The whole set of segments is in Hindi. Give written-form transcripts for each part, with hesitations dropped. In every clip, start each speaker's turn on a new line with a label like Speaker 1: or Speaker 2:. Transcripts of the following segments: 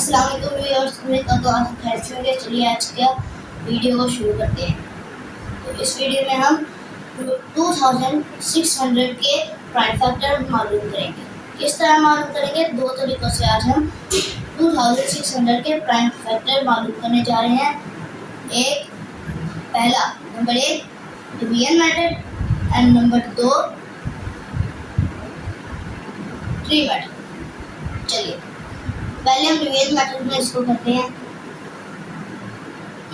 Speaker 1: अस्सलाम वालेकुम व्यूअर्स, उम्मीद करता हूँ आप खैर से होंगे। चलिए आज का वीडियो को शुरू करते हैं। तो इस वीडियो में हम 2600 के प्राइम फैक्टर मालूम करेंगे। किस तरह मालूम करेंगे? दो तरीकों से आज हम 2600 के प्राइम फैक्टर मालूम करने जा रहे हैं। नंबर एक division method and number 2 tree method. चलिए पहले हम डिवीजन मेथड में इसको करते हैं।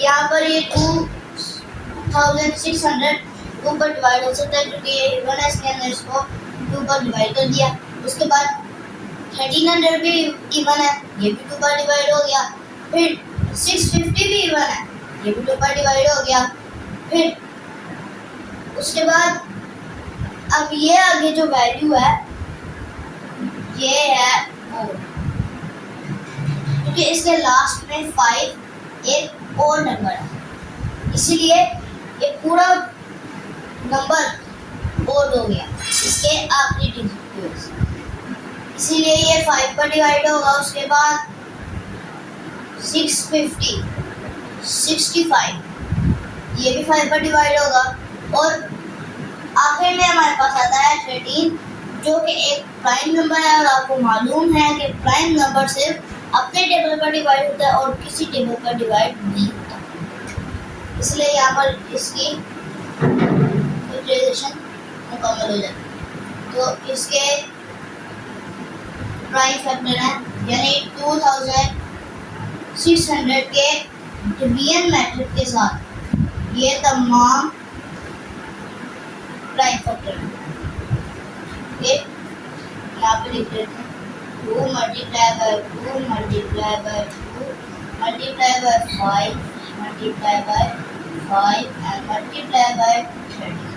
Speaker 1: यहाँ पर ये 2600 2 पर डिवाइड हो सकता है क्योंकि ये इवन है, इसके अंदर इसको 2 पर डिवाइड कर दिया। उसके बाद 1300 भी इवन है, ये भी 2 पर डिवाइड हो गया। फिर 650 भी इवन है, ये भी 2 पर डिवाइड हो गया। फिर उसके बाद अब ये आगे जो वैल्यू है ये है 4, क्योंकि इसके लास्ट में 5 एक और नंबर है, इसीलिए ये पूरा नंबर ओड हो गया इसके आखिरी डिजिट से, इसीलिए ये 5 पर डिवाइड होगा। उसके बाद 650 65 ये भी 5 पर डिवाइड होगा। और आखिर में हमारे पास आता है 13, जो कि एक प्राइम नंबर है। और आपको मालूम है कि प्राइम नंबर सिर्फ अपने टेबल पर डिवाइड होता है और किसी टेबल पर डिवाइड नहीं होता, इसलिए यहाँ पर इसकी यूटिलाइजेशन मुकम्मल हो जाती है। तो इसके प्राइम फैक्टर है यानी 2600 के डिवीजन मेथड के साथ ये तमाम प्राइम फैक्टर है। यहाँ पे लिख देते हैं 2 multiply by 2 multiply by 2 multiply by 5 multiply by 5 and multiply by 30।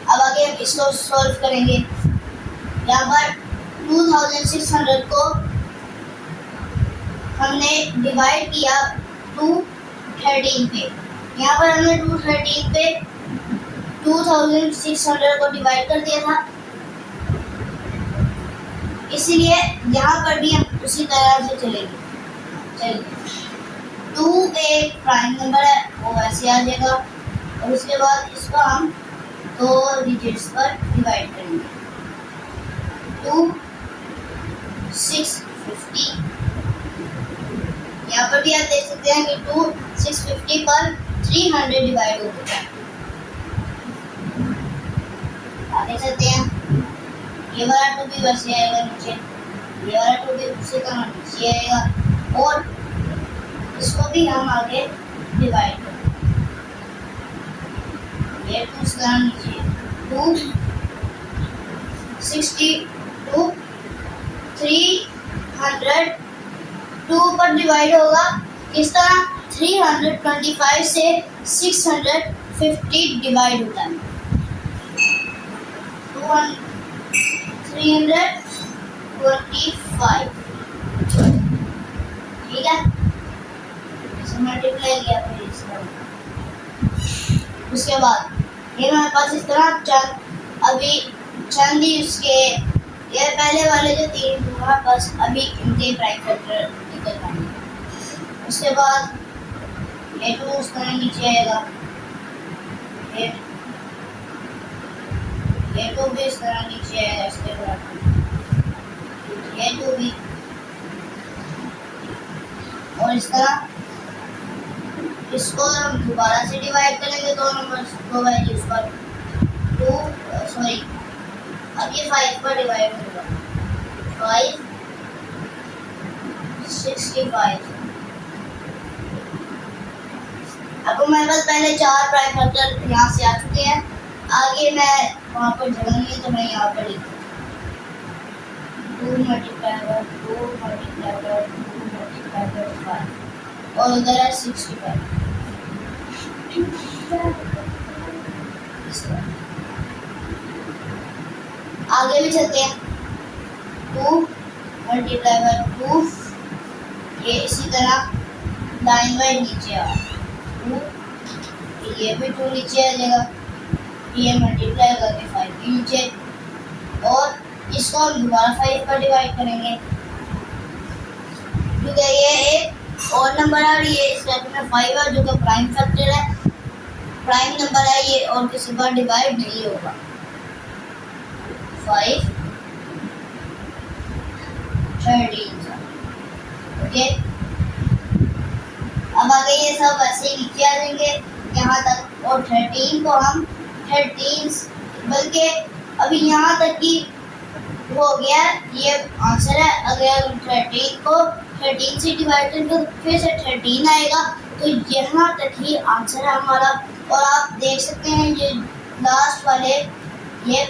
Speaker 1: अब आगे हम इसको सॉल्व करेंगे। यहाँ पर 2600 को हमने डिवाइड किया 213 पे। यहाँ पर हमने 213 पे 2600 को डिवाइड कर दिया था, इसीलिए यहाँ पर भी हम उसी तरह से चलेंगे। चलिए 2 एक प्राइम नंबर है, वो वैसे आ जाएगा। और उसके बाद इसको हम 2 डिजिट्स पर डिवाइड करेंगे। 2 650 यहाँ पर भी आप देख सकते हैं कि 2 650 पर 300 डिवाइड हो गया। आगे चलते हैं। ये वाला 2 भी वैसे आएगा नीचे, ये वाला 2 भी उसी तरह नीचे आएगा। और इसको भी हम आगे डिवाइड करेंगे। ये 2 इस तरह नीचे 2 62 300 2 पर डिवाइड होगा। किस तरह? 325 से 650 डिवाइड होता है। 325 ठीक है, मल्टीप्लाई किया फिर इसका। उसके बाद ये हमारे पास इस तरह अभी चंद ही उसके ये पहले वाले जो 3 हमारे पास अभी इनके प्राइम फैक्टर निकल पाएंगे। उसके बाद ये 2 उस तरह नीचे आएगा, ये 2 भी इस तरह नीचे आएगा। इसके बाद ये 2 भी और इस तरह इसको हम दोबारा से डिवाइड करेंगे 2 नंबर 2 वैल्यूज पर। अब ये 5 पर डिवाइड होगा। 5 65 अब हमारे पास पहले 4 प्राइम फैक्टर यहाँ से आ चुके हैं। आगे मैं वहाँ पर जगह नहीं है तो मैं यहाँ पर लिखूँ 2 multiply by 2 multiply by 2 multiply by 5 और उधर है 65। आगे भी चलते हैं। 2 मल्टीप्लाई बाय 2 ये इसी तरह दाएं बाएं नीचे आ 2, ये भी 2 नीचे आ जाएगा। ये मल्टीप्लाई करके 5 भी नीचे, और इसको हम दोबारा 5 पर डिवाइड करेंगे क्योंकि और नंबर है और ये इस ब्रैकेट में 5 है जो कि प्राइम फैक्टर है, प्राइम नंबर है ये और किसी बार डिवाइड नहीं होगा। 5 13 ओके। अब आगे ये सब ऐसे ही लिखे आ जाएंगे यहाँ तक और 13 को हम 13 बल्कि अभी यहाँ तक की हो गया ये आंसर है। अगर 13 को 13 से डिवाइड करेंगे तो फिर से 13 आएगा, तो यहाँ तक ही आंसर है हमारा। और आप देख सकते हैं ये लास्ट वाले ये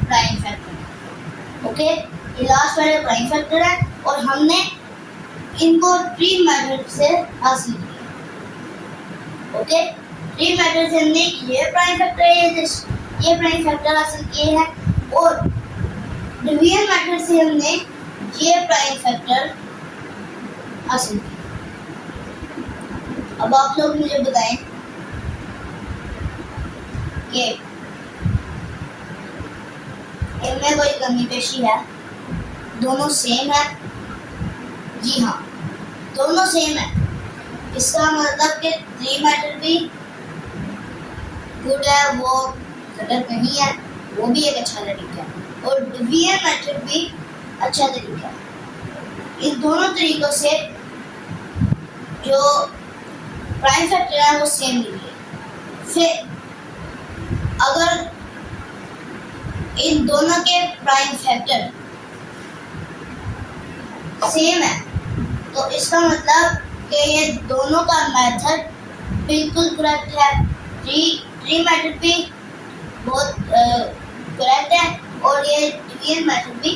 Speaker 1: प्राइम फैक्टर है। ओके, ये लास्ट वाले प्राइम फैक्टर है और हमने इनको ट्री मेथड से हासिल किया। ओके, ट्री मेथड से हमने ये प्राइम फैक्टर ये प्राइम फैक्टर हासिल किए हैं और डिवीजन मेथड से हमने ये प्राइम फैक्टर हासिल किया। अब आप लोग मुझे बताएं कि इनमें कोई कमी पेशी है? दोनों सेम है? जी हाँ, दोनों सेम है। इसका मतलब कि ट्री मेथड भी गुड है, वो गलत नहीं है, वो भी एक अच्छा तरीका है। और डिवीजन मेथड भी अच्छा तरीका है। इन दोनों तरीकों से जो प्राइम फैक्टर है वो सेम निकले। फिर अगर इन दोनों के प्राइम फैक्टर सेम है तो इसका मतलब कि ये दोनों का मेथड बिल्कुल करेक्ट है। ट्री मेथड भी बहुत करेक्ट है और ये डिवीजन मेथड भी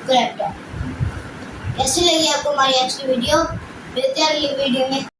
Speaker 1: करेक्ट है। कैसी लगी आपको हमारी आज की वीडियो? मिलते हैं अगली वीडियो में।